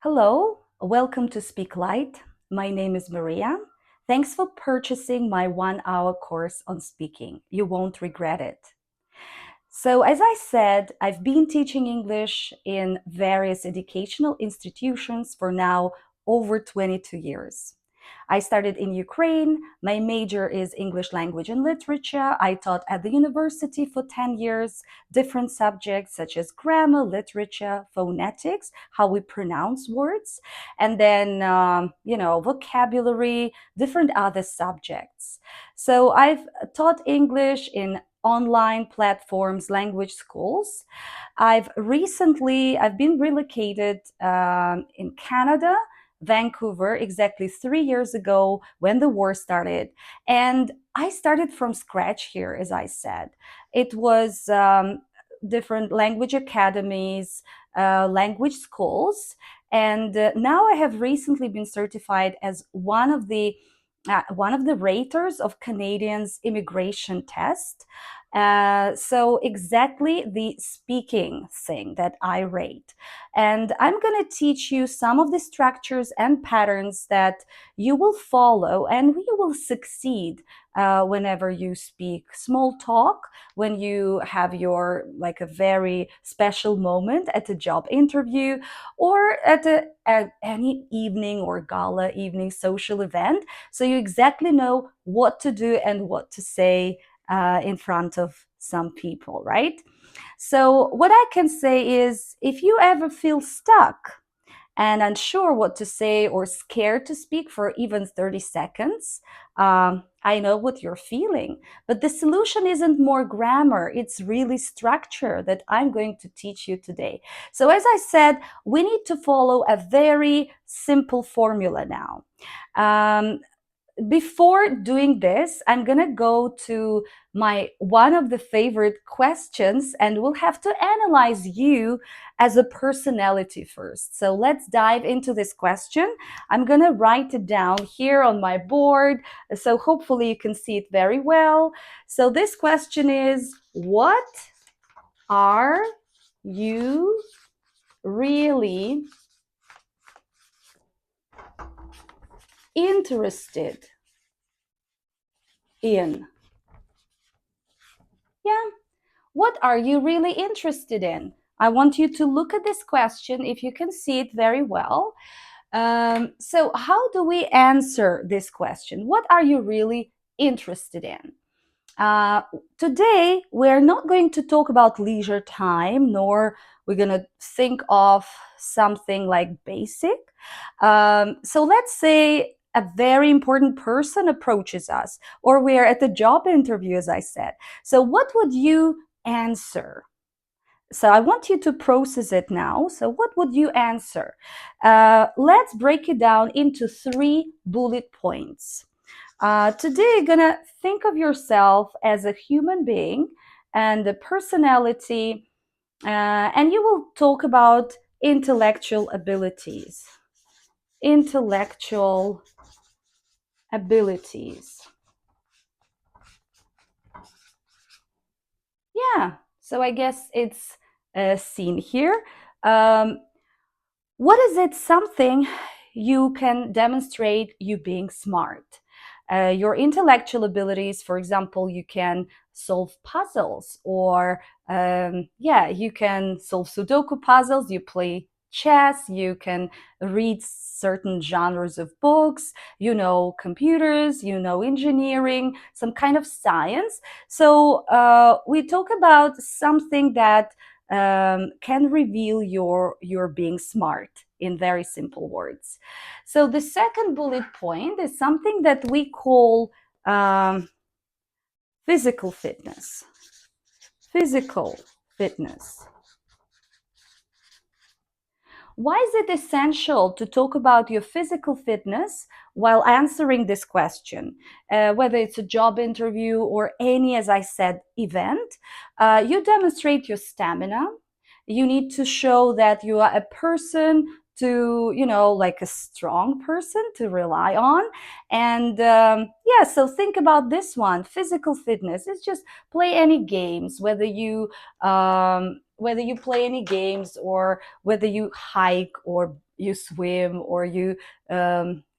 Hello, welcome to Speak Light. My name is Maria. Thanks for purchasing my 1 hour course on speaking. You won't regret it. So, as I said, I've been teaching English in various educational institutions for now over 22 years. I started in Ukraine. My major is English language and literature. I taught at the university for 10 years, different subjects such as grammar, literature, phonetics, how we pronounce words, and then, vocabulary, different other subjects. So I've taught English in online platforms, language schools. I've been relocated in Canada, Vancouver, exactly 3 years ago when the war started. And I started from scratch here, as I said. It was different language academies, language schools. And now I have recently been certified as one of the raters of Canadians immigration test. So exactly the speaking thing that I rate. And I'm going to teach you some of the structures and patterns that you will follow and you will succeed whenever you speak small talk, when you have your like a very special moment at a job interview or at any evening or gala evening social event. So you exactly know what to do and what to say in front of some people, right? So, what I can say is if you ever feel stuck and unsure what to say or scared to speak for even 30 seconds, I know what you're feeling. But the solution isn't more grammar, it's really structure that I'm going to teach you today. So, as I said, we need to follow a very simple formula now. Um, Before doing this, I'm gonna go to my one of the favorite questions, and we'll have to analyze you as a personality first. So let's dive into this question. I'm gonna write it down here on my board, so hopefully you can see it very well. So this question is, what are you really interested in? Yeah. What are you really interested in? I want you to look at this question if you can see it very well. So, how do we answer this question? What are you really interested in? Uh, Today, we're not going to talk about leisure time, nor we're going to think of something like basic. So let's say a very important person approaches us, or we're at the job interview, as I said. So, what would you answer? So I want you to process it now. So what would you answer? Let's break it down into 3 bullet points. Today, you're gonna think of yourself as a human being and a personality, and you will talk about intellectual abilities. Intellectual abilities. Yeah, so I guess it's seen here. Um, what is it something you can demonstrate you being smart? Your intellectual abilities, for example, you can solve puzzles, or you can solve Sudoku puzzles, you play chess, you can read certain genres of books, you know computers, you know engineering, some kind of science. So we talk about something that can reveal your being smart in very simple words. So the second bullet point is something that we call physical fitness. Physical fitness. Why is it essential to talk about your physical fitness while answering this question? Whether it's a job interview or any, as I said, event, you demonstrate your stamina. You need to show that you are a person to, like a strong person to rely on. And so think about this one. Physical fitness is just play any games, whether you play any games or whether you hike or you swim or you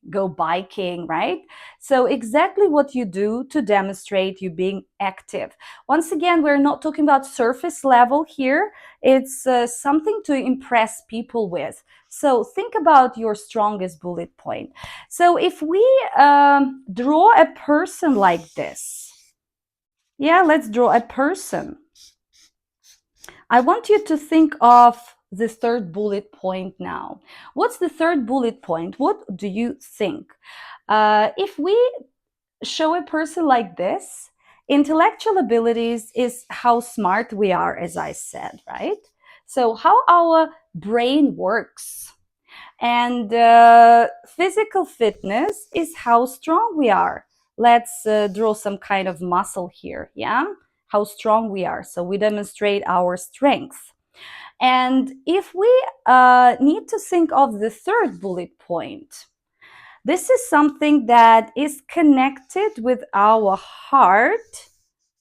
go biking, right? So exactly what you do to demonstrate you being active. Once again, we're not talking about surface level here. It's something to impress people with. So think about your strongest bullet point. So if we draw a person like this, yeah, let's draw a person. I want you to think of the third bullet point now. What's the third bullet point? What do you think? If we show a person like this, intellectual abilities is how smart we are, as I said, right? So, how our brain works. And physical fitness is how strong we are. Let's draw some kind of muscle here, yeah? How strong we are. So we demonstrate our strength. And if we need to think of the third bullet point, this is something that is connected with our heart,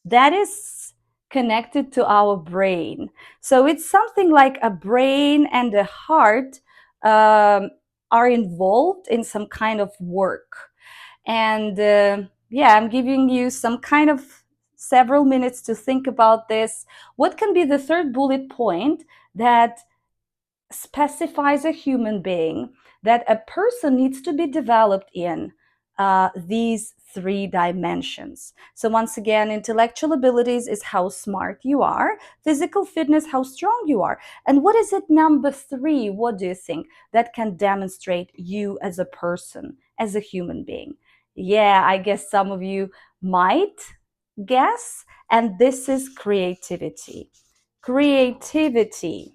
that is connected to our brain. So it's something like a brain and a heart are involved in some kind of work. And yeah, I'm giving you some kind of several minutes to think about this. What can be the third bullet point that specifies a human being that a person needs to be developed in these three dimensions? So once again, intellectual abilities is how smart you are, physical fitness, how strong you are. And what is it, number three? What do you think that can demonstrate you as a person, as a human being? Yeah, I guess some of you might guess, and this is creativity. Creativity.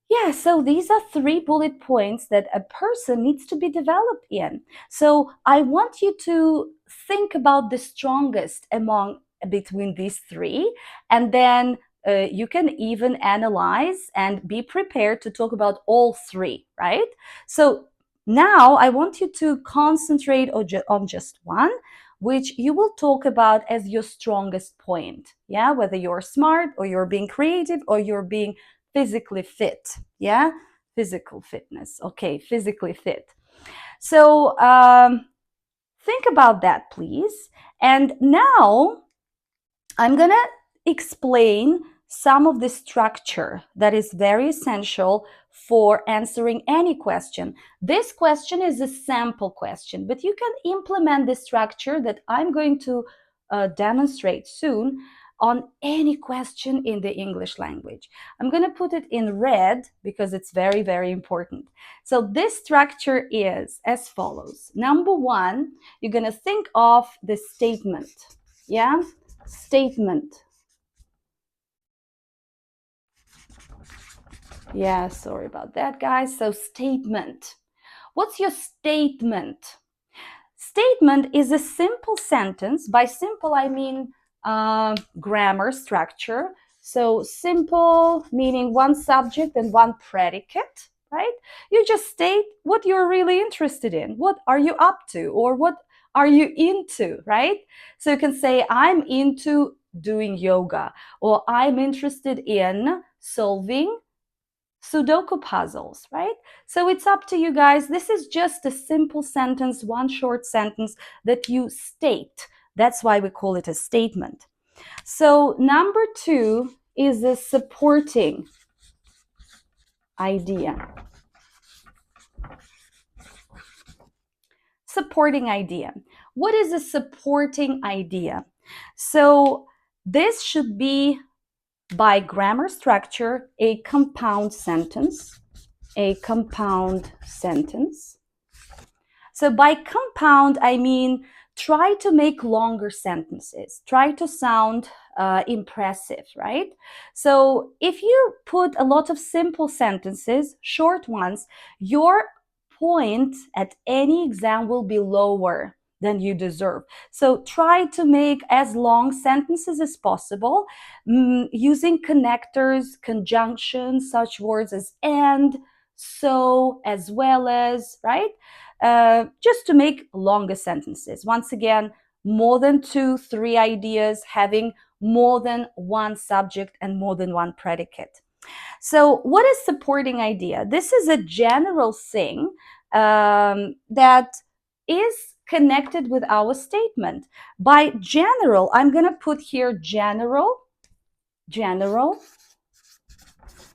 Yeah, so these are three bullet points that a person needs to be developed in. So I want you to think about the strongest among between these three, and then you can even analyze and be prepared to talk about all three, right? So now I want you to concentrate on just one, which you will talk about as your strongest point. Yeah, whether you're smart or you're being creative or you're being physically fit. Yeah, physical fitness. Okay, physically fit. So think about that, please. And now I'm gonna explain some of the structure that is very essential for answering any question. This question is a sample question, but you can implement the structure that I'm going to demonstrate soon on any question in the English language. I'm going to put it in red because it's very, very important. So this structure is as follows. Number one, you're going to think of the statement. Yeah? Statement. Yeah, sorry about that, guys. So statement. What's your statement? Statement is a simple sentence. By simple, I mean grammar structure. So simple meaning one subject and one predicate, right? You just state what you're really interested in. What are you up to? Or what are you into, right? So you can say, I'm into doing yoga, or I'm interested in solving Sudoku puzzles, right? So it's up to you guys. This is just a simple sentence, one short sentence that you state. That's why we call it a statement. So number two is a supporting idea. Supporting idea. What is a supporting idea? So this should be, by grammar structure, a compound sentence. A compound sentence. So by compound, I mean try to make longer sentences, try to sound impressive, right? So if you put a lot of simple sentences, short ones, your point at any exam will be lower than you deserve. So try to make as long sentences as possible, using connectors, conjunctions, such words as and, so, as well as, right? Just to make longer sentences. Once again, more than two, three ideas, having more than one subject and more than one predicate. So what is supporting idea? This is a general thing that is connected with our statement. By general, I'm going to put here general.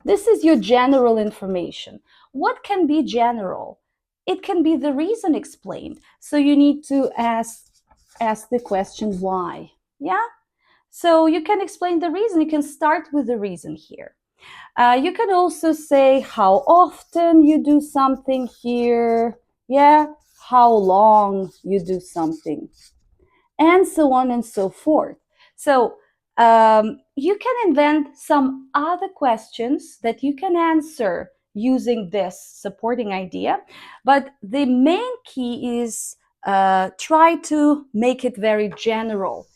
This is your general information. What can be general? It can be the reason explained. So you need to ask the question why. Yeah? So you can explain the reason. You can start with the reason here. You can also say how often you do something here. Yeah? How long you do something, and so on and so forth. So you can invent some other questions that you can answer using this supporting idea, but the main key is try to make it very general.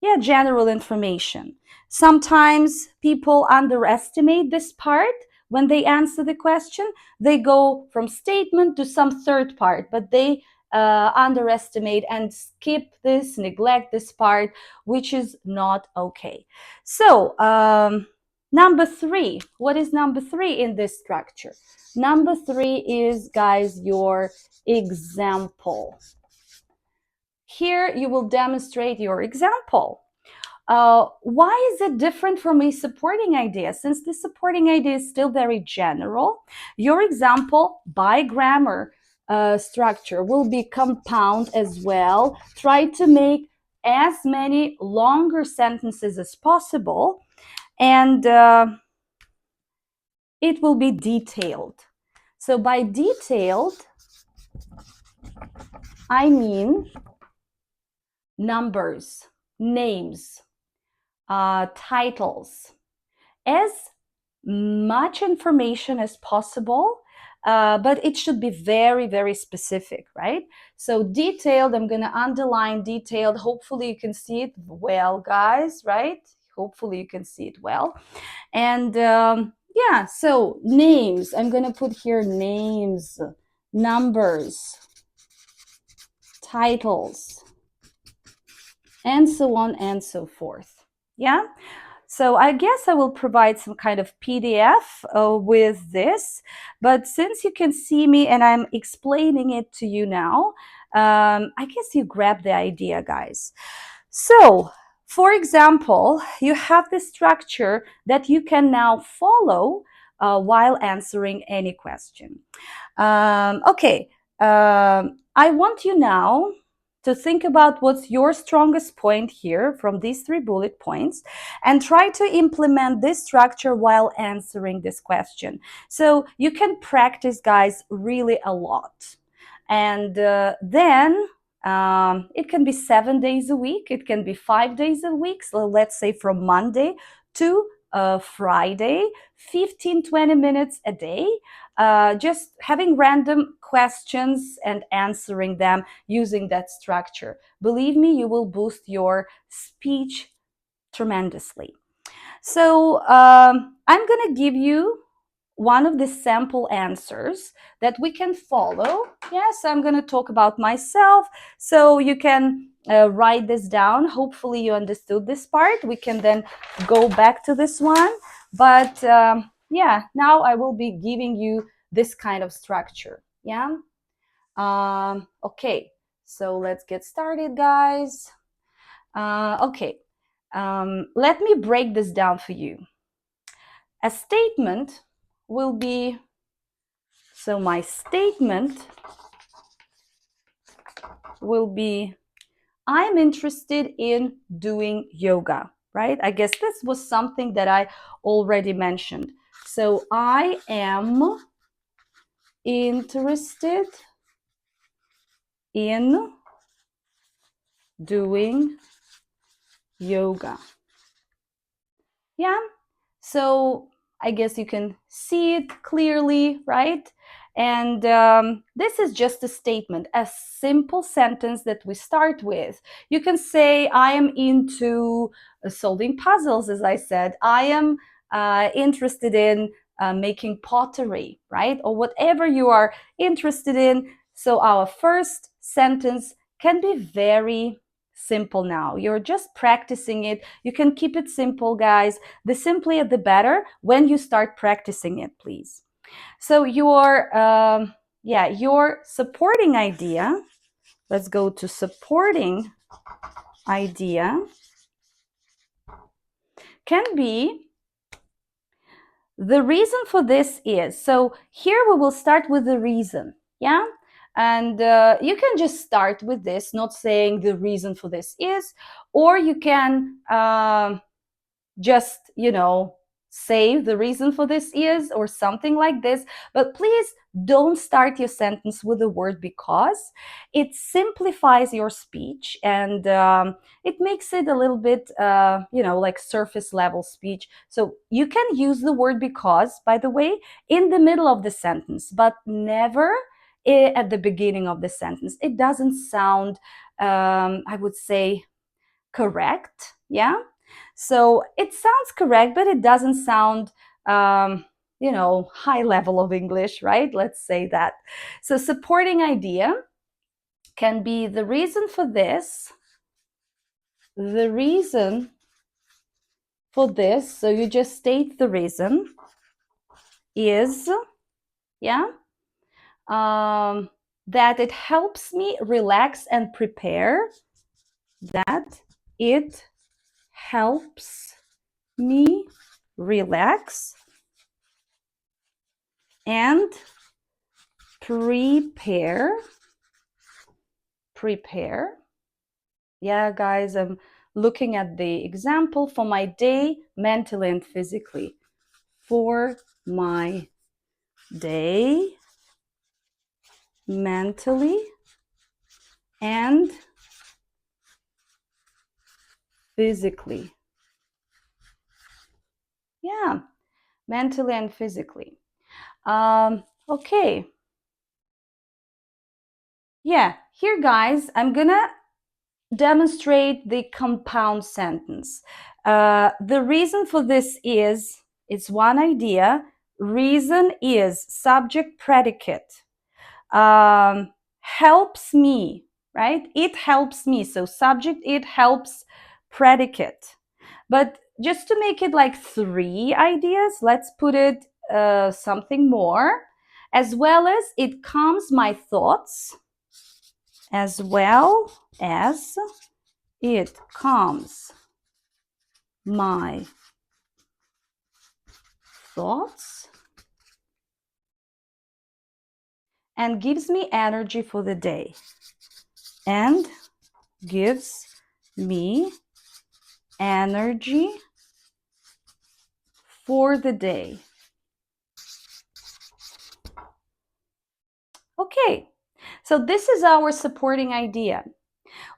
Yeah, general information. Sometimes people underestimate this part when they answer the question. They go from statement to some third part, but they underestimate and skip this, neglect this part, which is not okay. So, number three, what is number three in this structure? Number three is, guys, your example. Here you will demonstrate your example. Why is it different from a supporting idea? Since the supporting idea is still very general, your example by grammar structure will be compound as well. Try to make as many longer sentences as possible, and it will be detailed. So by detailed, I mean numbers, names, titles, as much information as possible, but it should be very, very specific, right? So detailed, I'm going to underline detailed. Hopefully you can see it well, guys, right? Hopefully you can see it well. And yeah, so names, I'm going to put here names, numbers, titles, and so on and so forth. Yeah. So I guess I will provide some kind of PDF with this, but since you can see me and I'm explaining it to you now, I guess you grab the idea, guys. So, for example, you have this structure that you can now follow while answering any question. Okay, I want you now to think about what's your strongest point here from these 3 bullet points and try to implement this structure while answering this question. So you can practice, guys, really a lot. And then it can be 7 days a week, it can be 5 days a week. So let's say from Monday to Friday, 15-20 minutes a day, just having random questions and answering them using that structure. Believe me, you will boost your speech tremendously. So I'm going to give you one of the sample answers that we can follow. Yes, I'm going to talk about myself, so you can write this down. Hopefully you understood this part. We can then go back to this one. But yeah, now I will be giving you this kind of structure. Yeah. Okay, so let's get started, guys. Okay, let me break this down for you. A statement will be, so my statement will be, I'm interested in doing yoga, right? I guess this was something that I already mentioned. So I am interested in doing yoga. Yeah, so I guess you can see it clearly, right? And this is just a statement, a simple sentence that we start with. You can say, I am into solving puzzles, as I said. I am interested in making pottery, right? Or whatever you are interested in. So our first sentence can be very simple now. You're just practicing it. You can keep it simple, guys. The simpler, the better when you start practicing it, please. So your supporting idea, let's go to supporting idea, can be the reason for this is. So here we will start with the reason, yeah? And you can just start with this, not saying the reason for this is, or you can just, say the reason for this is, or something like this. But please don't start your sentence with the word because. It simplifies your speech, and it makes it a little bit, like surface level speech. So you can use the word because, by the way, in the middle of the sentence, but never at the beginning of the sentence. It doesn't sound, I would say, correct. Yeah. So it sounds correct, but it doesn't sound, high level of English, right? Let's say that. So supporting idea can be the reason for this, the reason for this. So you just state the reason is, yeah, that it helps me relax and prepare, that it helps me relax and prepare. Yeah, guys, I'm looking at the example for my day mentally and physically. For my day mentally and physically. Yeah, mentally and physically. Okay. Yeah, here, guys, I'm gonna demonstrate the compound sentence. The reason for this is, it's one idea. Reason is subject predicate. Helps me, right? It helps me. So subject, it helps, predicate. But just to make it like three ideas, let's put it something more. As well as it calms my thoughts, as well as it calms my thoughts and gives me energy for the day. And gives me energy for the day. Okay, so this is our supporting idea.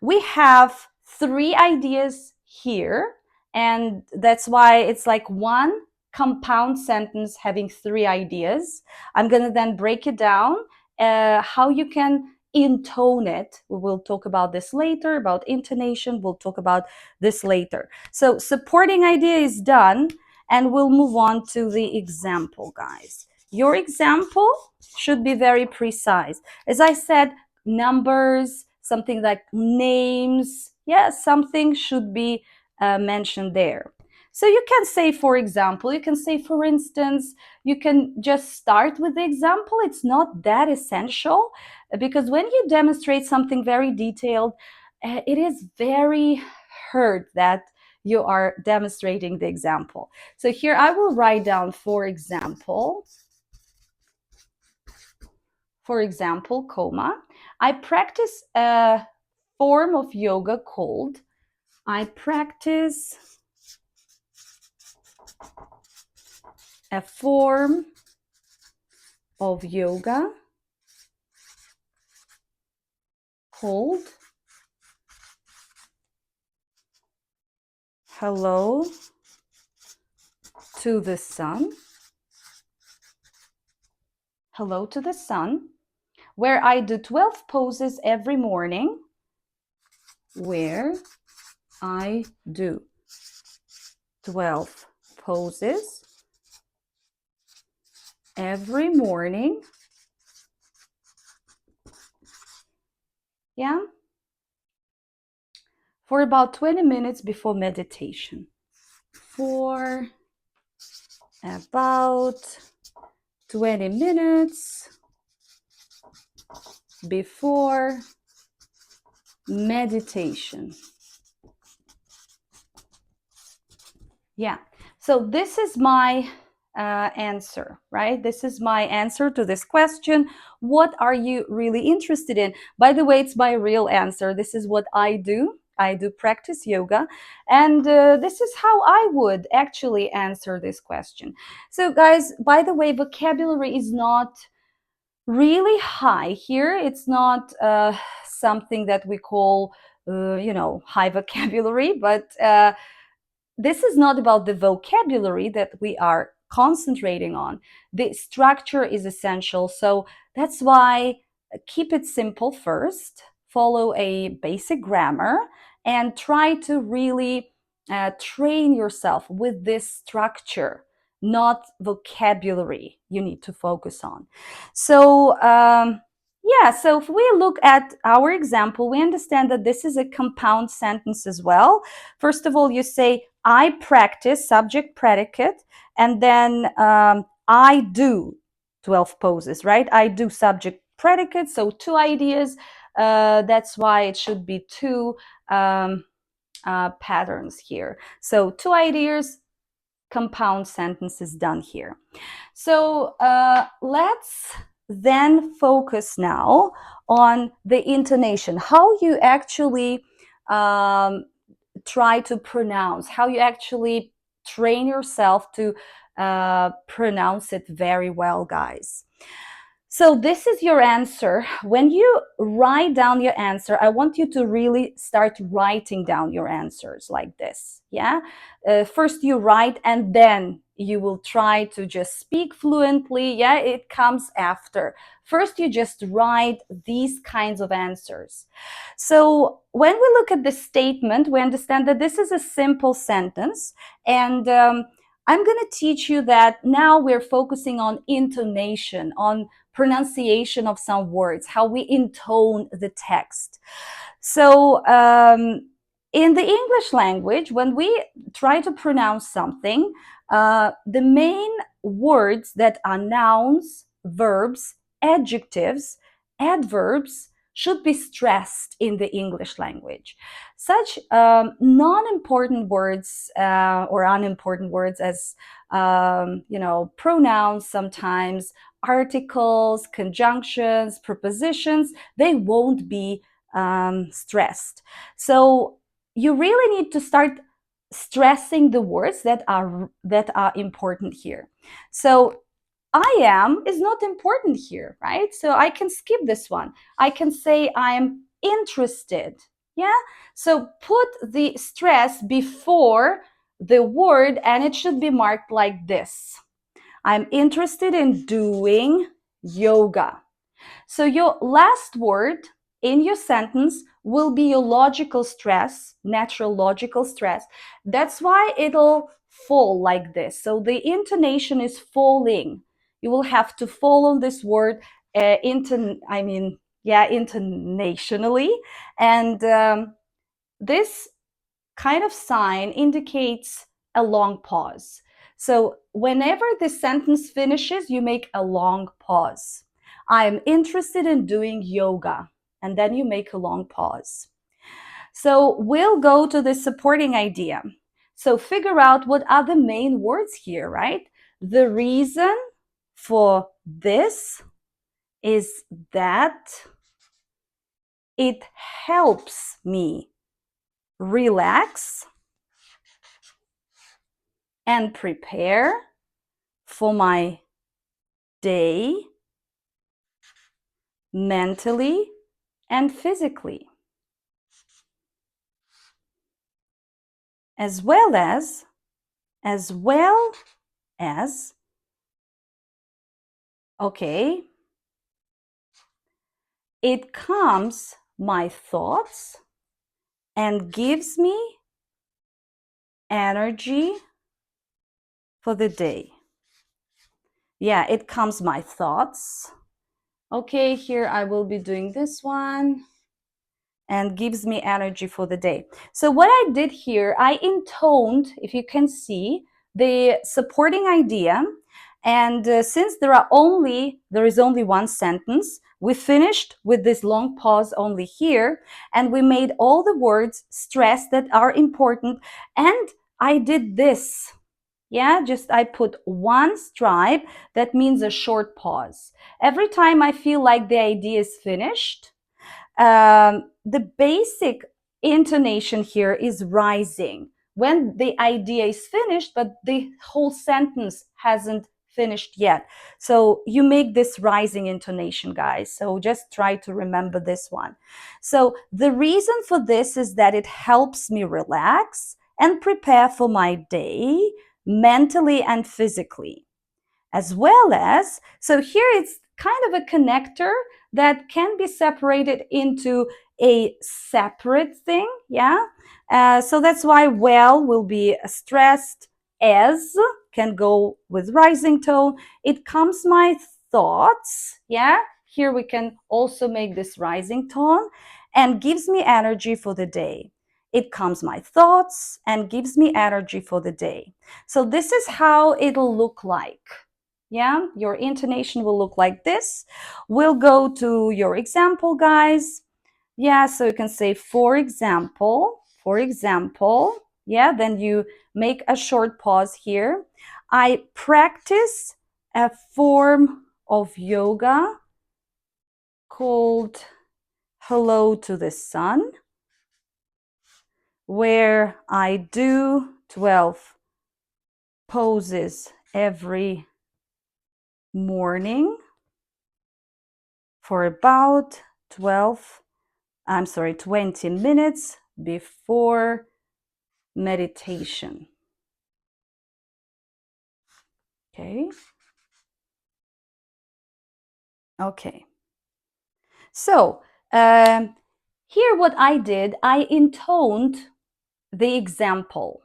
We have three ideas here, and that's why it's like one compound sentence having three ideas. I'm going to then break it down, how you can intone it. We will talk about this later, about intonation. We'll talk about this later. So supporting idea is done, and we'll move on to the example, guys. Your example should be very precise. As I said, numbers, something like names, yeah, something should be mentioned there. So you can say, for example, you can say, for instance, you can just start with the example. It's not that essential, because when you demonstrate something very detailed, it is very heard that you are demonstrating the example. So here I will write down, for example, comma, I practice a form of yoga called, I practice a form of yoga called Hello to the Sun. Hello to the Sun, where I do 12 poses every morning. Where I do 12 poses every morning. Yeah. for about 20 minutes before meditation. For about 20 minutes before meditation. Yeah, so this is my answer, right? This is my answer to this question. What are you really interested in? By the way, it's my real answer. This is what I do. I do practice yoga, and this is how I would actually answer this question. So, guys, by the way, vocabulary is not really high here. It's not something that we call, high vocabulary, but this is not about the vocabulary that we are concentrating on. The structure is essential. So that's why keep it simple first, follow a basic grammar, and try to really train yourself with this structure, not vocabulary you need to focus on. So, yeah, so if we look at our example, we understand that this is a compound sentence as well. First of all, you say, I practice, subject, predicate, and then I do 12 poses, right? I do, subject, predicate, so two ideas. That's why it should be two patterns here. So two ideas, compound sentences done here. So let's then focus now on the intonation, how you actually try to pronounce, how you actually train yourself to pronounce it very well, guys. So this is your answer. When you write down your answer, I want you to really start writing down your answers like this. Yeah. First you write and then you will try to just speak fluently. Yeah, it comes after. First you just write these kinds of answers. So when we look at the statement, we understand that this is a simple sentence, and I'm going to teach you that now we're focusing on intonation, on pronunciation of some words, how we intone the text. So in the English language, when we try to pronounce something, the main words that are nouns, verbs, adjectives, adverbs should be stressed in the English language. Such non-important words or unimportant words as pronouns, sometimes articles, conjunctions, prepositions, they won't be stressed. So you really need to start stressing the words that are important here. So I am is not important here, right? So I can skip this one. I can say I'm interested. Yeah. So put the stress before the word and it should be marked like this. I'm interested in doing yoga. So your last word in your sentence will be your logical stress, natural logical stress. That's why it'll fall like this. So the intonation is falling. You will have to fall on this word intonationally. And this kind of sign indicates a long pause. So whenever the sentence finishes, you make a long pause. I am interested in doing yoga. And then you make a long pause. So we'll go to the supporting idea. So figure out what are the main words here, right? The reason for this is that it helps me relax and prepare for my day mentally and physically, as well as okay, it calms my thoughts and gives me energy for the day. Yeah, it calms my thoughts. Okay, here I will be doing this one. and gives me energy for the day. So what I did here, I intoned, if you can see, the supporting idea. And since there is only one sentence, we finished with this long pause only here, and we made all the words stress that are important. And I did this. Yeah, just I put one stripe, that means a short pause. Every time I feel like the idea is finished, the basic intonation here is rising when the idea is finished, but the whole sentence hasn't finished yet. So you make this rising intonation, guys. So just try to remember this one. So the reason for this is that it helps me relax and prepare for my day mentally and physically, as well as, so here it's kind of a connector that can be separated into a separate thing. Yeah. So that's why well will be stressed, as can go with rising tone. It comes my thoughts. Yeah. Here we can also make this rising tone and gives me energy for the day. It comes my thoughts and gives me energy for the day. So this is how it'll look like. Yeah, your intonation will look like this. We'll go to your example, guys. Yeah, so you can say, for example, yeah, then you make a short pause here. I practice a form of yoga called Hello to the Sun, where I do 12 poses every morning for about 20 minutes before meditation. Okay. Okay. So here what I did, I intoned the example.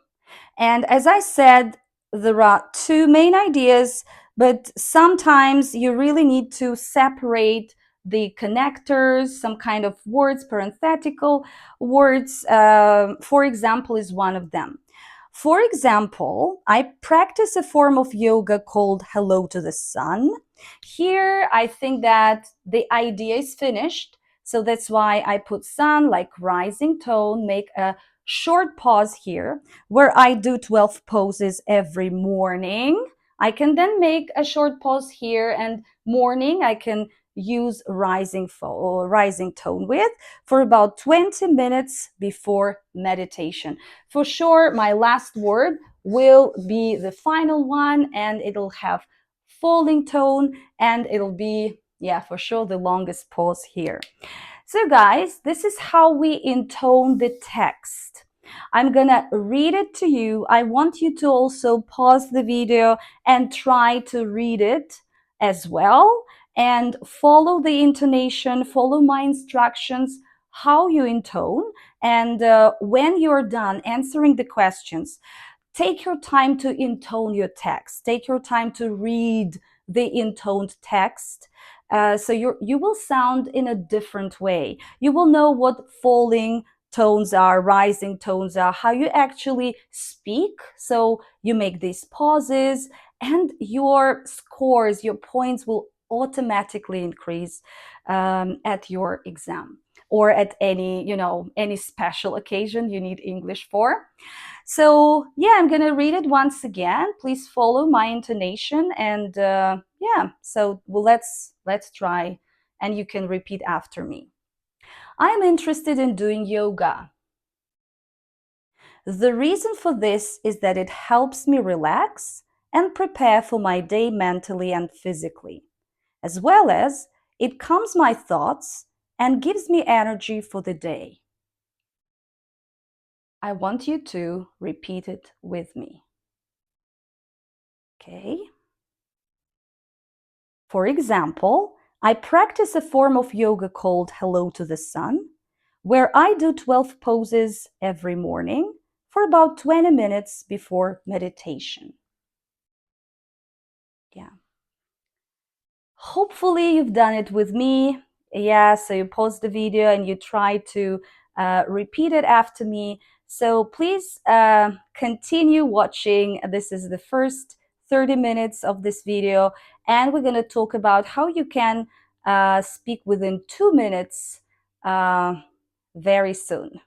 And as I said, there are two main ideas, but sometimes you really need to separate the connectors, some kind of words, parenthetical words. For example, is one of them. For example, I practice a form of yoga called Hello to the Sun. Here, I think that the idea is finished. So that's why I put sun, like rising tone, make a short pause here where I do 12 poses every morning. I can then make a short pause here, and morning I can use rising tone with for about 20 minutes before meditation. For sure, my last word will be the final one, and it'll have falling tone, and it'll be, yeah, for sure, the longest pause here. So guys, this is how we intone the text. I'm gonna read it to you. I want you to also pause the video and try to read it as well, and follow the intonation, follow my instructions, how you intone. And when you're done answering the questions, take your time to intone your text. Take your time to read the intoned text. So you will sound in a different way. You will know what falling tones are, rising tones are, how you actually speak. So you make these pauses, and your scores, your points will automatically increase at your exam, or at any, any special occasion you need English for. So yeah, I'm gonna read it once again. Please follow my intonation, and yeah. So well, let's try, and you can repeat after me. I'm interested in doing yoga. The reason for this is that it helps me relax and prepare for my day mentally and physically, as well as it calms my thoughts and gives me energy for the day. I want you to repeat it with me. Okay. For example, I practice a form of yoga called Hello to the Sun, where I do 12 poses every morning for about 20 minutes before meditation. Yeah. Hopefully you've done it with me. Yeah, so you pause the video and you try to repeat it after me. So please continue watching. This is the first 30 minutes of this video, and we're going to talk about how you can speak within 2 minutes uh, very soon.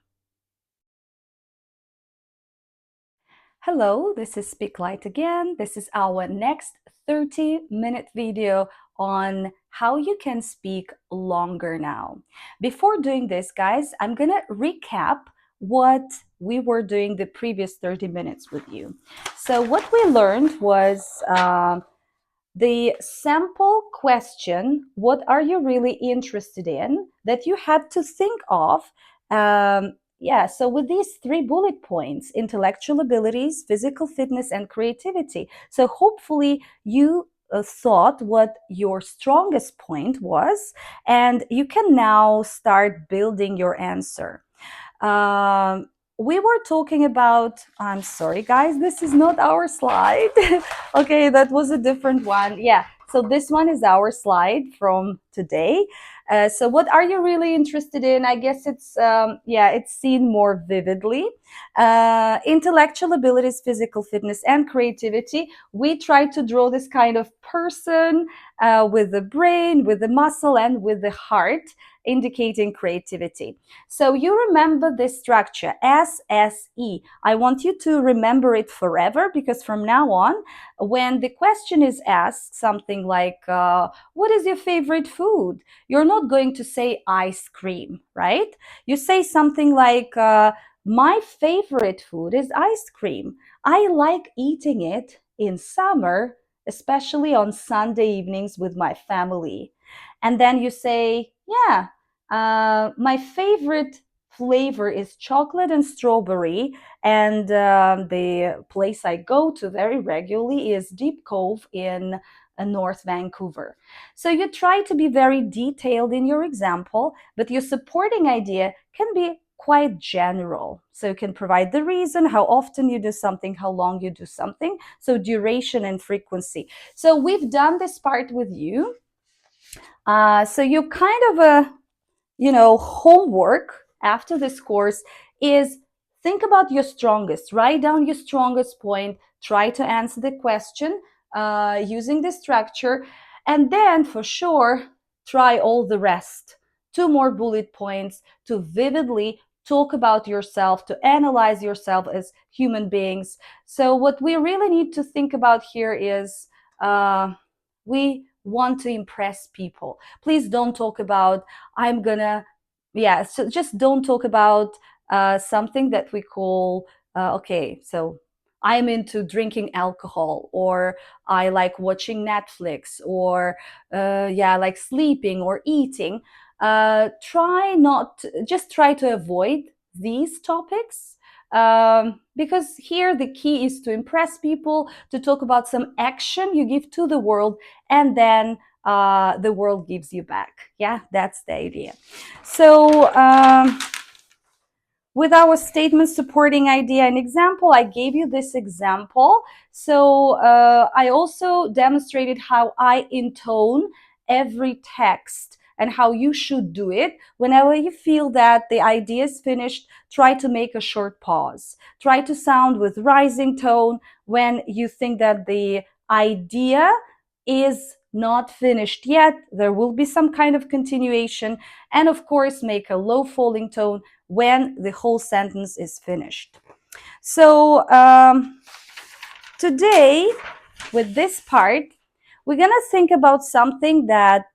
Hello, this is Speak Light again. This is our next 30-minute video on how you can speak longer now. Before doing this, guys, I'm gonna recap what we were doing the previous 30 minutes with you. So what we learned was the sample question, what are you really interested in, that you had to think of. Yeah, so with these 3 bullet points: intellectual abilities, physical fitness, and creativity. So hopefully you thought what your strongest point was, and you can now start building your answer. Um, we were talking about, I'm sorry, guys, this is not our slide. Okay, that was a different one. Yeah, so this one is our slide from today. So what are you really interested in? I guess it's, yeah, it's seen more vividly. Intellectual abilities, physical fitness, and creativity. We try to draw this kind of person with the brain, with the muscle, and with the heart, indicating creativity. So you remember this structure, SSE. I want you to remember it forever, because from now on, when the question is asked, something like, what is your favorite food? You're not going to say ice cream, right? You say something like, my favorite food is ice cream. I like eating it in summer, especially on Sunday evenings with my family. And then you say, yeah, my favorite flavor is chocolate and strawberry, and the place I go to very regularly is Deep Cove in North Vancouver. So you try to be very detailed in your example, but your supporting idea can be quite general. So you can provide the reason, how often you do something, how long you do something, so duration and frequency. So we've done this part with you. So you kind of homework after this course is think about your strongest, write down your strongest point, try to answer the question using the structure, and then for sure try all the rest. 2 more bullet points to vividly talk about yourself, to analyze yourself as human beings. So what we really need to think about here is we want to impress people. Please don't talk about I'm gonna, yeah, so just don't talk about something that we call, okay, so I'm into drinking alcohol, or I like watching Netflix, or yeah, I like sleeping or eating. Just try to avoid these topics, because here the key is to impress people, to talk about some action you give to the world, and then the world gives you back. Yeah, that's the idea. So with our statement supporting idea and example, I gave you this example. So I also demonstrated how I intone every text and how you should do it. Whenever you feel that the idea is finished, try to make a short pause. Try to sound with rising tone when you think that the idea is not finished yet. There will be some kind of continuation. And of course, make a low falling tone when the whole sentence is finished. So today, with this part, we're going to think about something that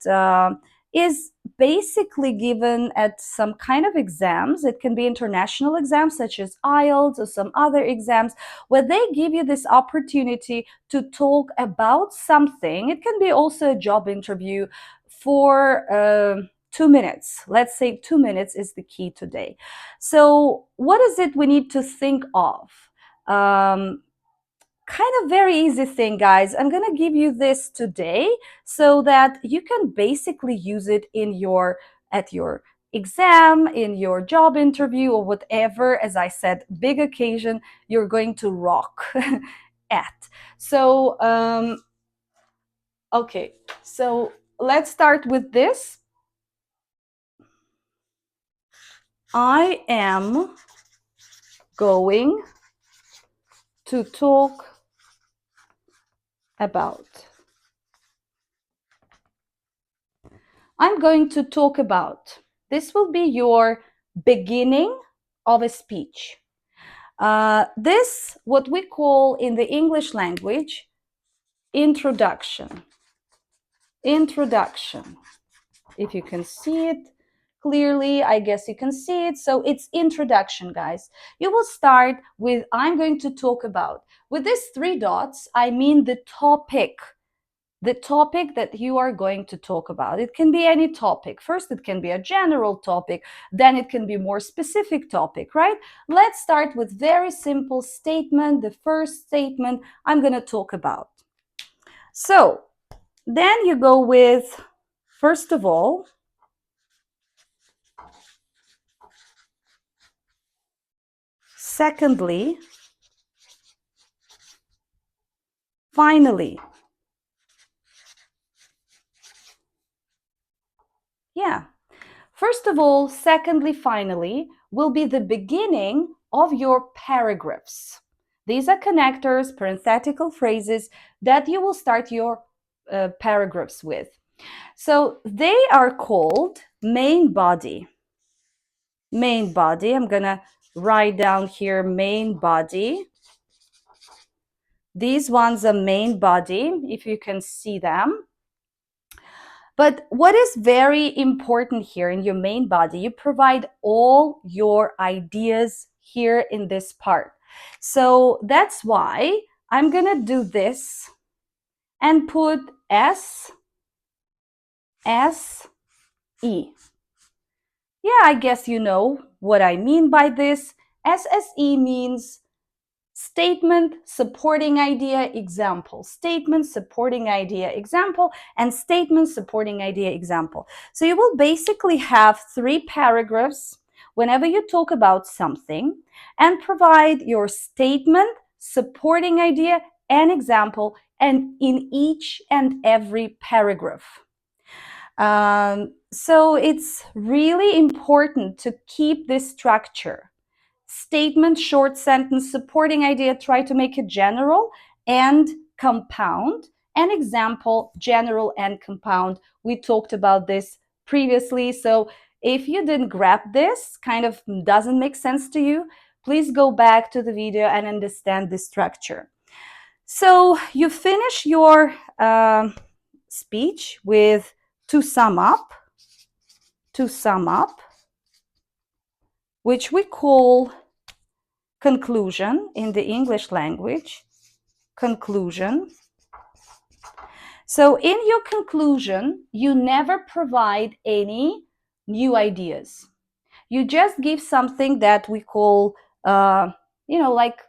is basically given at some kind of exams. It can be international exams such as IELTS or some other exams, where they give you this opportunity to talk about something. It can be also a job interview for 2 minutes. Let's say 2 minutes is the key today. So what is it we need to think of? Kind of very easy thing, guys. I'm going to give you this today so that you can basically use it in your at your exam, in your job interview, or whatever, as I said, big occasion you're going to rock at. So okay, so let's start with this. I am going to talk about. I'm going to talk about. This will be your beginning of a speech. This, what we call in the English language, introduction. Introduction. If you can see it clearly, I guess you can see it. So it's introduction, guys. You will start with I'm going to talk about. With these three dots, I mean the topic that you are going to talk about. It can be any topic. First, it can be a general topic, then it can be more specific topic, right? Let's start with very simple statement. The first statement I'm going to talk about. So then you go with, first of all, secondly, finally. Yeah. First of all, secondly, finally will be the beginning of your paragraphs. These are connectors, parenthetical phrases that you will start your paragraphs with. So they are called main body. Main body. I'm going to write down here main body. These ones are main body, if you can see them. But what is very important here in your main body, you provide all your ideas here in this part. So that's why I'm going to do this and put S, S, E. Yeah, I guess you know what I mean by this. SSE means statement, supporting idea, example. Statement, supporting idea, example, and statement, supporting idea, example. So you will basically have 3 paragraphs whenever you talk about something and provide your statement, supporting idea, and example, and in each and every paragraph. So it's really important to keep this structure. Statement, short sentence, supporting idea, try to make it general and compound. An example, general and compound. We talked about this previously. So if you didn't grab this, kind of doesn't make sense to you, please go back to the video and understand the structure. So you finish your speech with to sum up, which we call conclusion in the English language, conclusion. So in your conclusion, you never provide any new ideas. You just give something that we call, like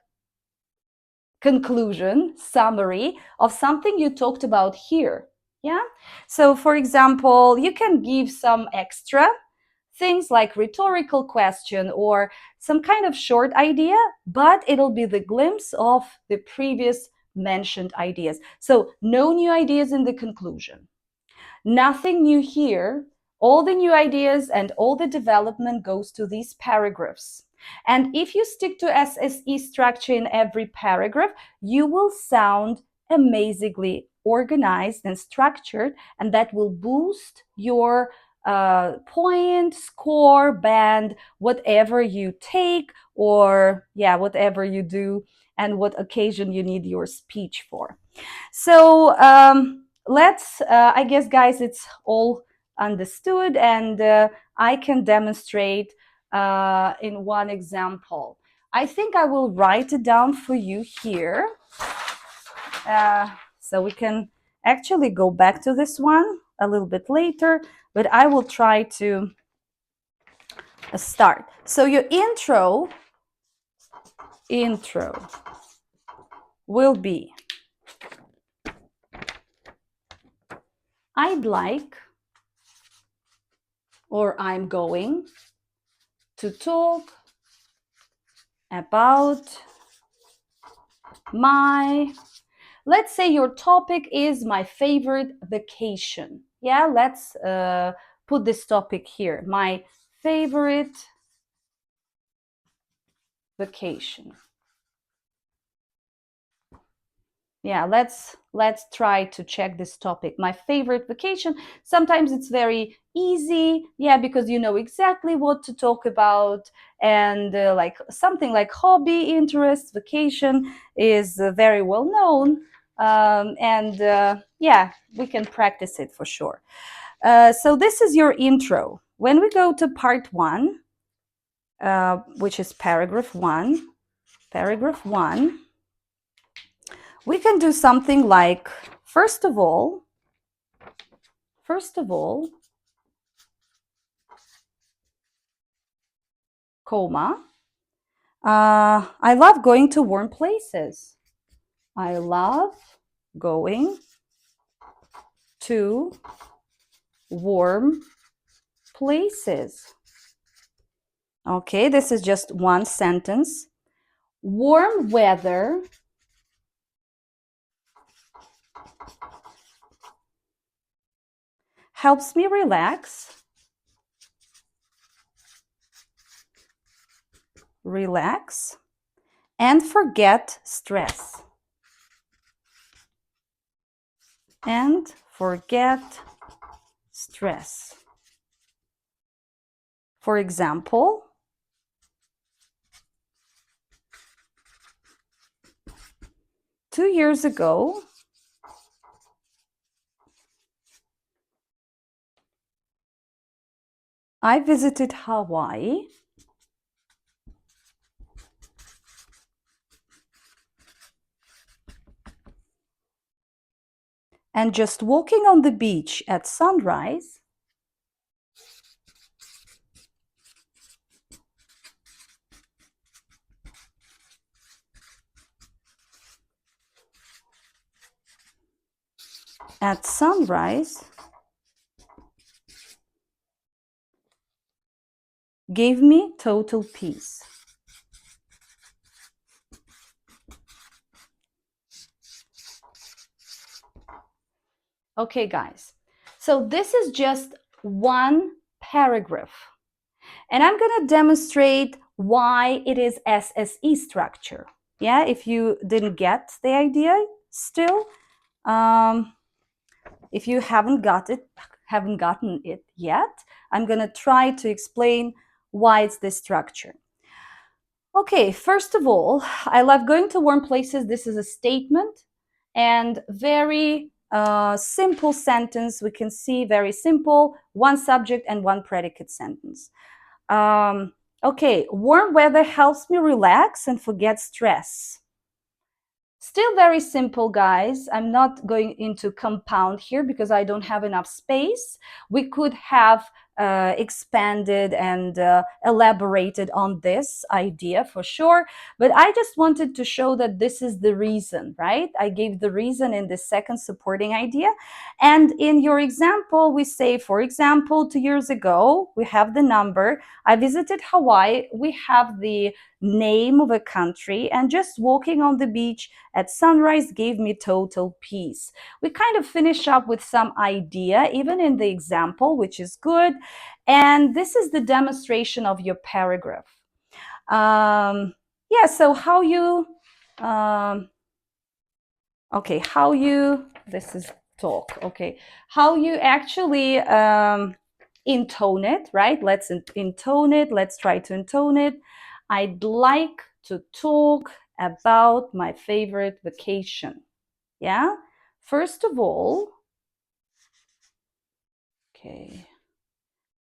conclusion, summary of something you talked about here. Yeah. So for example, you can give some extra things like rhetorical question or some kind of short idea, but it'll be the glimpse of the previous mentioned ideas. So no new ideas in the conclusion. Nothing new here. All the new ideas and all the development goes to these paragraphs. And if you stick to SSE structure in every paragraph, you will sound amazingly organized and structured, and that will boost your point, score, band, whatever you take, or whatever you do and what occasion you need your speech for. So let's, I guess, guys, it's all understood, and I can demonstrate in one example. I think I will write it down for you here. So we can actually go back to this one a little bit later, but I will try to start. So your intro will be, I'd like, or I'm going to talk about let's say your topic is my favorite vacation. Yeah, let's put this topic here. My favorite vacation. Yeah, let's try to check this topic. My favorite vacation. Sometimes it's very easy, yeah, because you know exactly what to talk about, and like something like hobby, interest, vacation is very well known, and yeah, we can practice it for sure. So this is your intro. When we go to part one, which is paragraph one, we can do something like, first of all, comma, I love going to warm places. I love going to warm places. Okay, this is just one sentence. Warm weather helps me relax, and forget stress. And forget stress. For example, 2 years ago, I visited Hawaii and just walking on the beach at sunrise at sunrise gave me total peace. Okay, guys, so this is just one paragraph, and I'm going to demonstrate why it is SSE structure. Yeah, if you didn't get the idea still, if you haven't gotten it yet, I'm going to try to explain why it's this structure. Okay, first of all, I love going to warm places. This is a statement and very simple sentence. We can see very simple, one subject and one predicate sentence. Okay, warm weather helps me relax and forget stress. Still very simple, guys. I'm not going into compound here because I don't have enough space. We could have expanded and elaborated on this idea for sure. But I just wanted to show that this is the reason, right? I gave the reason in the second supporting idea. And in your example, we say, for example, 2 years ago, we have the number. I visited Hawaii. We have the name of a country, and just walking on the beach at sunrise gave me total peace. We kind of finish up with some idea, even in the example, which is good. And this is the demonstration of your paragraph. Yeah, so how you, okay, how you, this is talk, okay, how you actually intone it, right? Let's intone it. Let's try to intone it. I'd like to talk about my favorite vacation. Yeah. First of all, okay,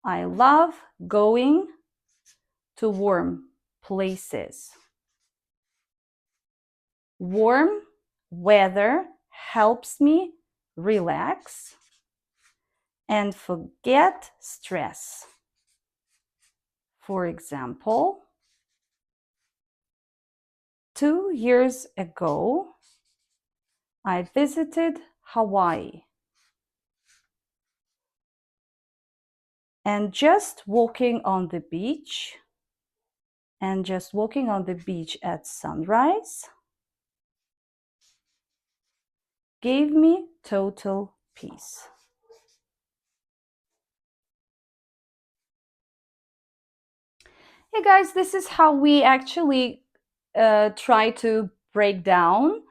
I love going to warm places. Warm weather helps me relax and forget stress. For example, 2 years ago, I visited Hawaii. And just walking on the beach at sunrise gave me total peace. Hey guys, this is how we actually try to break down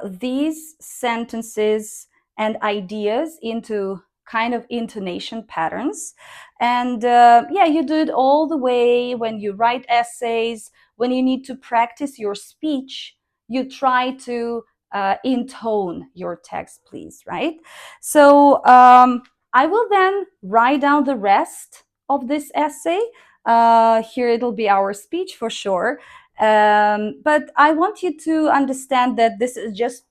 these sentences and ideas into kind of intonation patterns. And yeah, you do it all the way when you write essays, when you need to practice your speech, you try to intone your text, please, right? So I will then write down the rest of this essay. Here it'll be our speech for sure. But I want you to understand that this is just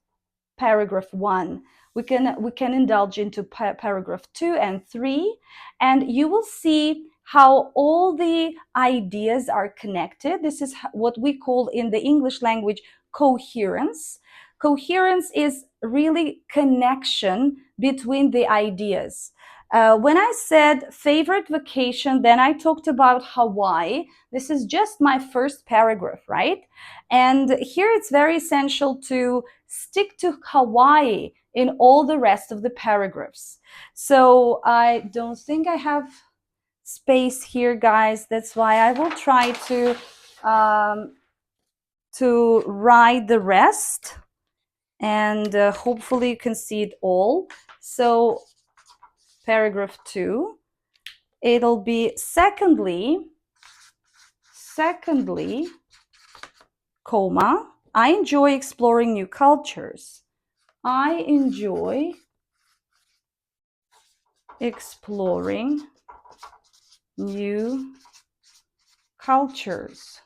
paragraph 1. We can indulge into paragraph 2 and 3, and you will see how all the ideas are connected. This is what we call in the English language coherence. Coherence is really connection between the ideas. When I said favorite vacation, then I talked about Hawaii. This is just my first paragraph, right? And here it's very essential to stick to Hawaii in all the rest of the paragraphs. So I don't think I have space here, guys. That's why I will try to write the rest, and hopefully you can see it all. So paragraph 2, it'll be secondly, comma, I enjoy exploring new cultures. I enjoy exploring new cultures.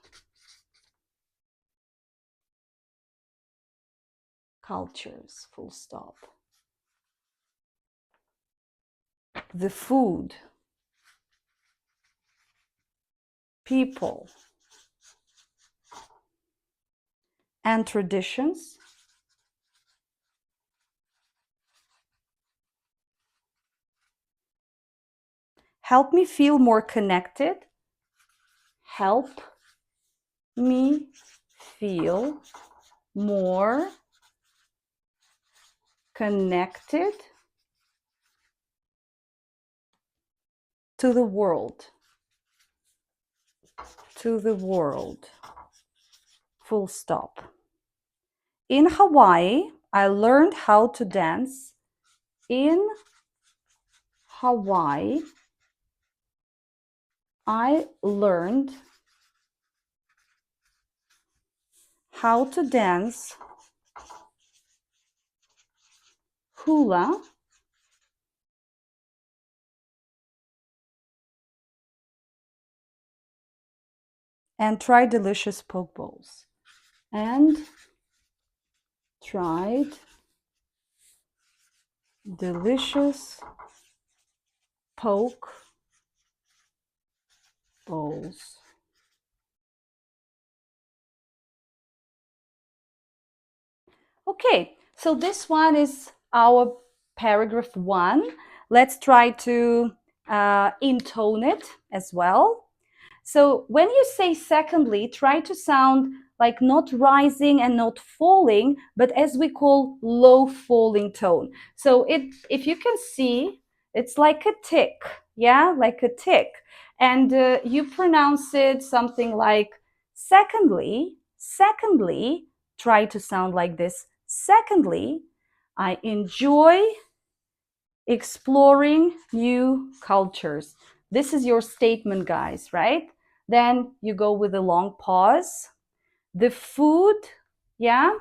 Cultures, full stop. The food, people, and traditions help me feel more connected. Help me feel more connected to the world. To the world. Full stop. In Hawaii, I learned how to dance. In Hawaii, I learned how to dance hula and try delicious poke bowls. And tried delicious poke bowls. Okay, so this one is our paragraph 1. Let's try to intone it as well. So when you say secondly, try to sound like not rising and not falling, but as we call low falling tone. So if you can see, it's like a tick, yeah, like a tick. And you pronounce it something like secondly, try to sound like this. Secondly, I enjoy exploring new cultures. This is your statement, guys, right? Then you go with a long pause. The food, yeah?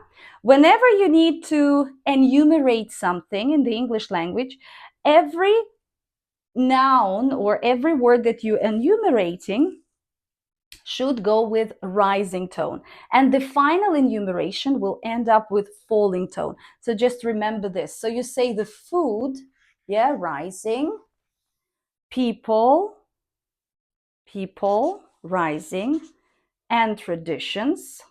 Whenever you need to enumerate something in the English language, every noun or every word that you're enumerating should go with rising tone. And the final enumeration will end up with falling tone. So just remember this. So you say the food, yeah, rising, people, rising, and traditions,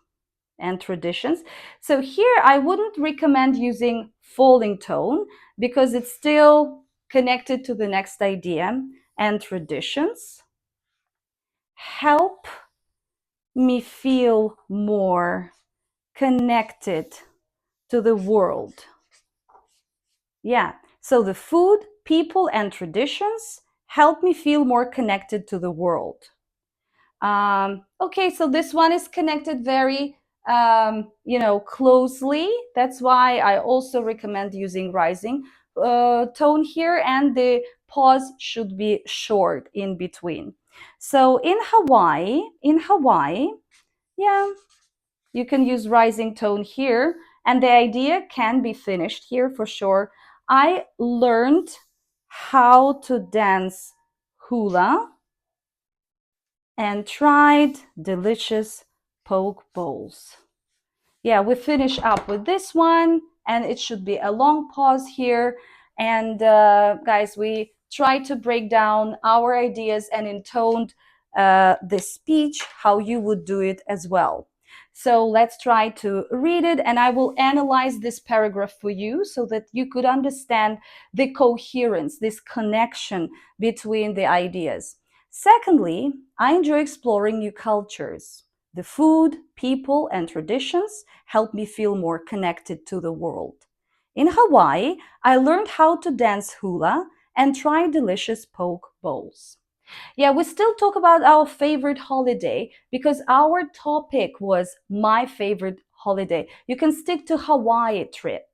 So here I wouldn't recommend using falling tone because it's still connected to the next idea. And traditions help me feel more connected to the world. Yeah, so the food, people, and traditions help me feel more connected to the world. Okay, so this one is connected very closely. That's why I also recommend using rising tone here, and the pause should be short in between. So in Hawaii, yeah, you can use rising tone here, and the idea can be finished here for sure. I learned how to dance hula and tried delicious poke bowls. Yeah, we finish up with this one, and it should be a long pause here. And guys, we try to break down our ideas and intoned the speech, how you would do it as well. So let's try to read it, and I will analyze this paragraph for you so that you could understand the coherence, this connection between the ideas. Secondly, I enjoy exploring new cultures. The food, people, and traditions help me feel more connected to the world. In Hawaii, I learned how to dance hula and try delicious poke bowls. Yeah, we still talk about our favorite holiday because our topic was my favorite holiday. You can stick to Hawaii trip.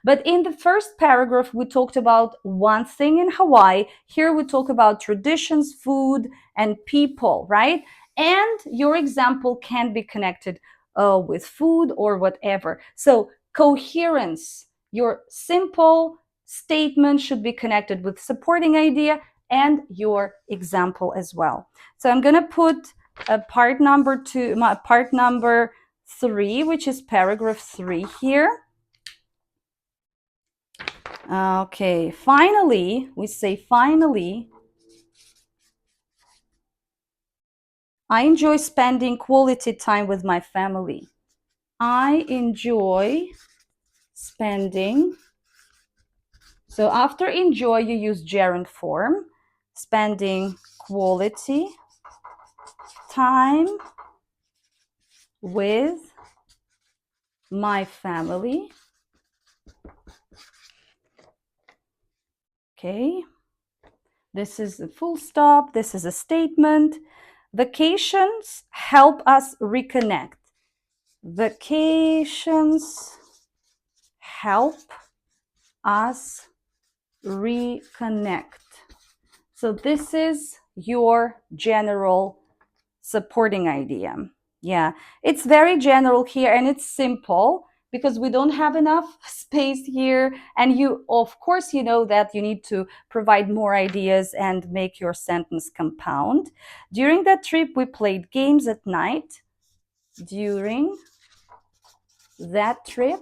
But in the first paragraph, we talked about one thing in Hawaii. Here we talk about traditions, food, and people, right? And your example can be connected with food or whatever. So, coherence, your simple statement should be connected with supporting idea and your example as well. So I'm going to put part number three, which is paragraph 3 here. Okay, finally, we say finally, I enjoy spending quality time with my family. I enjoy spending. So after enjoy, you use gerund form, spending quality time with my family. Okay, this is a full stop. This is a statement. Vacations help us reconnect. Vacations help us reconnect. So this is your general supporting idea. Yeah, it's very general here and it's simple because we don't have enough space here. And you, of course, you know that you need to provide more ideas and make your sentence compound. During that trip, we played games at night. During that trip,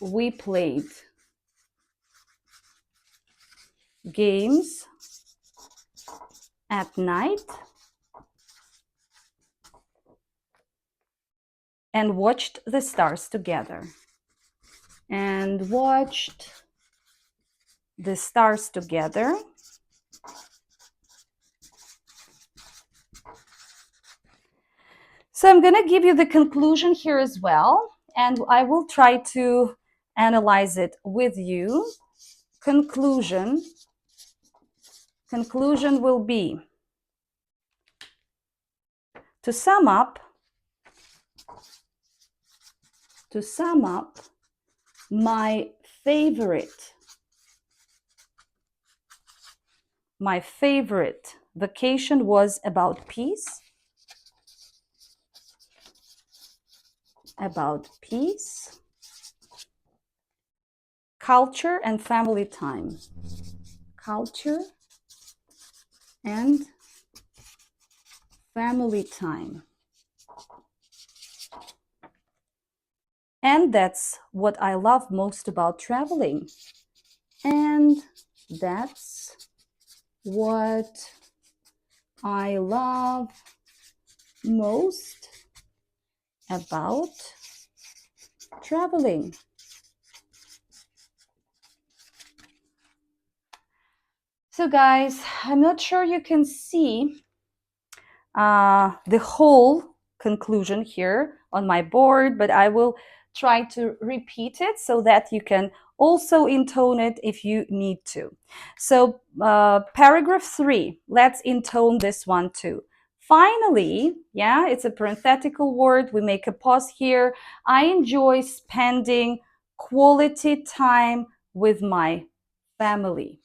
we played games at night and watched the stars together. And watched the stars together. So I'm going to give you the conclusion here as well, and I will try to analyze it with you. Conclusion will be, to sum up, my favorite vacation was about peace, culture and family time. Culture and family time. And that's what I love most about traveling. And that's what I love most about traveling. So guys, I'm not sure you can see the whole conclusion here on my board, but I will try to repeat it so that you can also intone it if you need to. So paragraph 3, let's intone this one too. Finally, yeah, it's a parenthetical word. We make a pause here. I enjoy spending quality time with my family.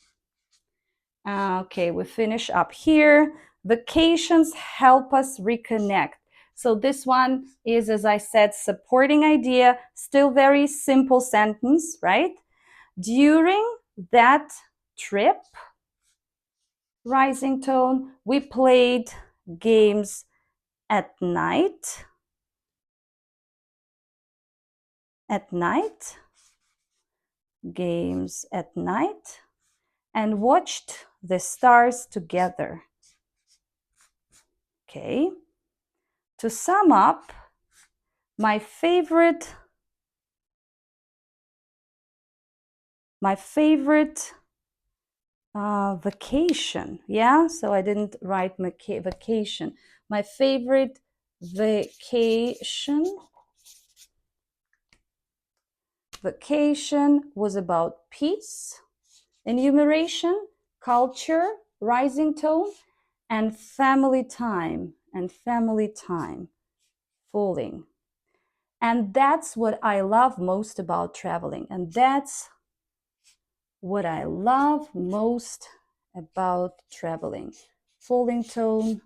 Okay, we finish up here. Vacations help us reconnect. So this one is, as I said, supporting idea, still very simple sentence, right? During that trip, rising tone, we played games at night. At night, games at night, and watched the stars together. Okay. To sum up, my favorite vacation. Yeah, so I didn't write vacation. My favorite vacation was about peace, enumeration, culture, rising tone, and family time. Falling. And that's what I love most about traveling. And that's what I love most about traveling. Falling tone.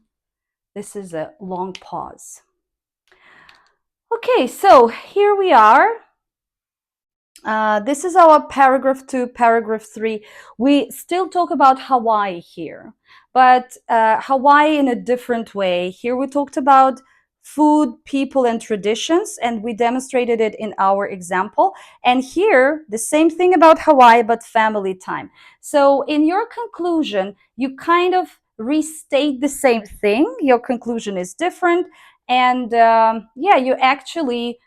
This is a long pause. Okay, so here we are. This is our paragraph 2, paragraph 3. We still talk about Hawaii here, but Hawaii in a different way. Here we talked about food, people, and traditions, and we demonstrated it in our example. And here, the same thing about Hawaii, but family time. So in your conclusion, you kind of restate the same thing. Your conclusion is different. And yeah, you actually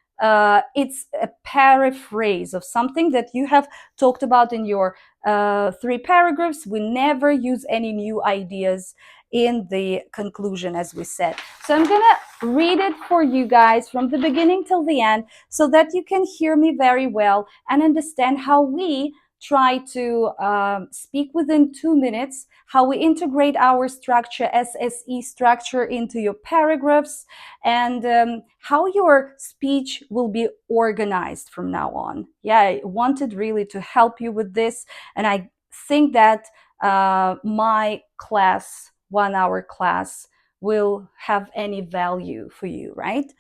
it's a paraphrase of something that you have talked about in your 3 paragraphs. We never use any new ideas in the conclusion, as we said. So I'm going to read it for you guys from the beginning till the end so that you can hear me very well and understand how we try to speak within 2 minutes, how we integrate our structure, SSE structure, into your paragraphs, and how your speech will be organized from now on. Yeah, I wanted really to help you with this, and I think that my class, 1 hour class, will have any value for you, right?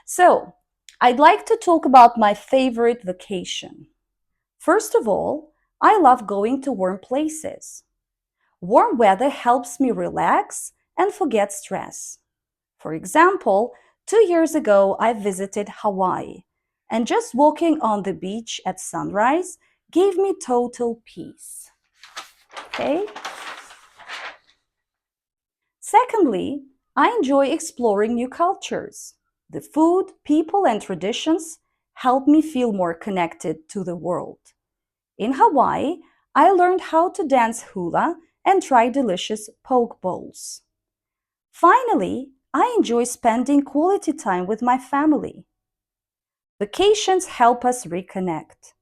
So I'd like to talk about my favorite vacation. First of all, I love going to warm places. Warm weather helps me relax and forget stress. For example, 2 years ago, I visited Hawaii, and just walking on the beach at sunrise gave me total peace. Okay? Secondly, I enjoy exploring new cultures. The food, people, and traditions help me feel more connected to the world. In Hawaii, I learned how to dance hula and try delicious poke bowls. Finally, I enjoy spending quality time with my family. Vacations help us reconnect.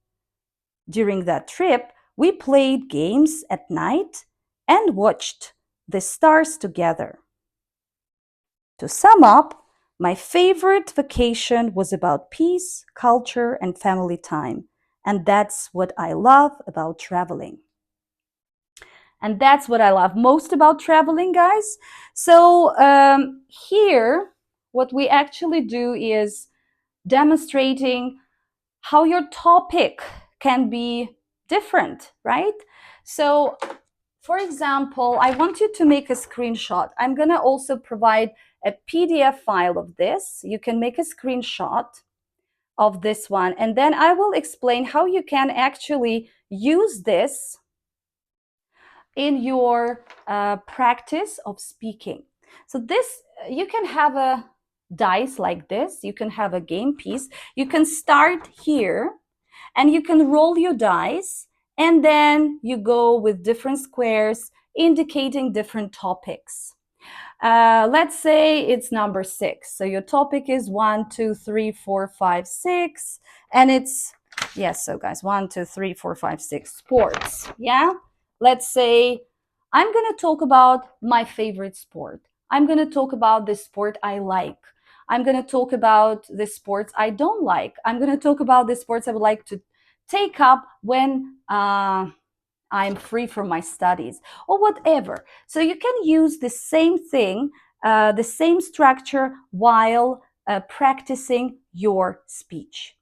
During that trip, we played games at night and watched the stars together. To sum up, my favorite vacation was about peace, culture, and family time. And that's what I love about traveling. And that's what I love most about traveling, guys. So here, what we actually do is demonstrating how your topic can be different, right? So, for example, I want you to make a screenshot. I'm going to also provide a PDF file of this. You can make a screenshot of this one, and then I will explain how you can actually use this in your practice of speaking. So this, you can have a dice like this. You can have a game piece. You can start here and you can roll your dice, and then you go with different squares indicating different topics. Let's say it's number 6. So your topic is 1, 2, 3, 4, 5, 6. And it's, yes, so guys, 1, 2, 3, 4, 5, 6, sports. Yeah? Let's say I'm going to talk about my favorite sport. I'm going to talk about the sport I like. I'm going to talk about the sports I don't like. I'm going to talk about the sports I would like to take up when I'm free from my studies or whatever. So you can use the same thing, the same structure while practicing your speech.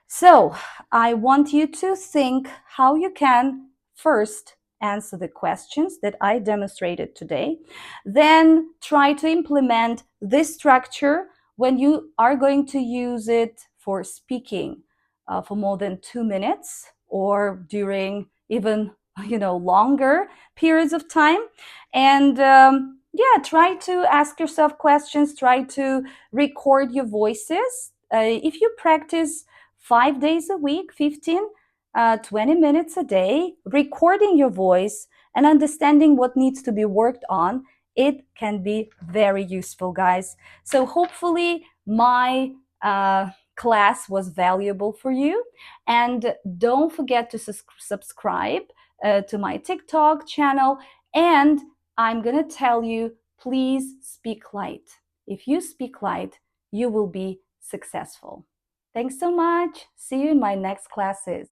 So I want you to think how you can first answer the questions that I demonstrated today, then try to implement this structure when you are going to use it for speaking for more than 2 minutes or during even longer periods of time. And yeah, try to ask yourself questions, try to record your voices. If you practice 5 days a week, 15, 20 minutes a day, recording your voice and understanding what needs to be worked on, it can be very useful, guys. So hopefully my class was valuable for you. And don't forget to subscribe to my TikTok channel. And I'm going to tell you, please speak light. If you speak light, you will be successful. Thanks so much. See you in my next classes.